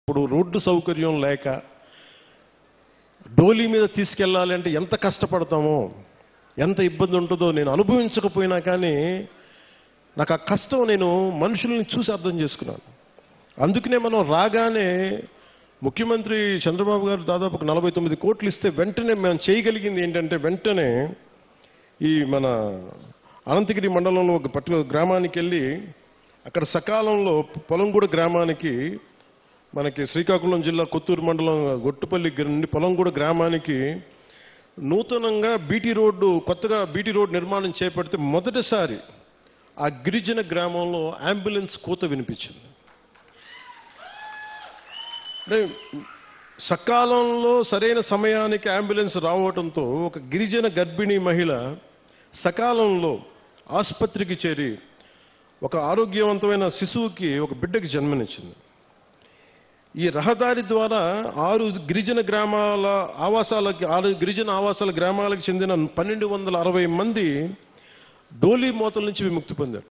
ఇప్పుడు రోడ్డు సౌకర్యం లేక డోలీ మీద తీసుకెళ్ళాలి అంటే ఎంత కష్టపడతామో, ఎంత ఇబ్బంది ఉంటుందో నేను అనుభవించకపోయినా కానీ నాకు ఆ కష్టం నేను మనుషుల్ని చూసి అర్థం చేసుకున్నాను. అందుకనే మనం రాగానే ముఖ్యమంత్రి చంద్రబాబు గారు దాదాపు 49 కోట్లు ఇస్తే వెంటనే మేము చేయగలిగింది ఏంటంటే, వెంటనే ఈ మన అనంతగిరి మండలంలో ఒక పర్టికులర్ గ్రామానికి వెళ్ళి అక్కడ సకాలంలో పొలంగూడ గ్రామానికి, మనకి శ్రీకాకుళం జిల్లా కొత్తూరు మండలం గొట్టుపల్లి నుండి పొలంగూడ గ్రామానికి నూతనంగా కొత్తగా బీటీ రోడ్డు నిర్మాణం చేపడితే మొదటిసారి ఆ గిరిజన గ్రామంలో అంబులెన్స్ కూత వినిపించింది. అంటే సకాలంలో సరైన సమయానికి అంబులెన్స్ రావడంతో ఒక గిరిజన గర్భిణీ మహిళ సకాలంలో ఆసుపత్రికి చేరి ఒక ఆరోగ్యవంతమైన శిశువుకి, ఒక బిడ్డకి జన్మనిచ్చింది. ఈ రహదారి ద్వారా 6 గిరిజన ఆవాసాల గ్రామాలకు చెందిన 1260 మంది డోలీ మోతల నుంచి విముక్తి పొందారు.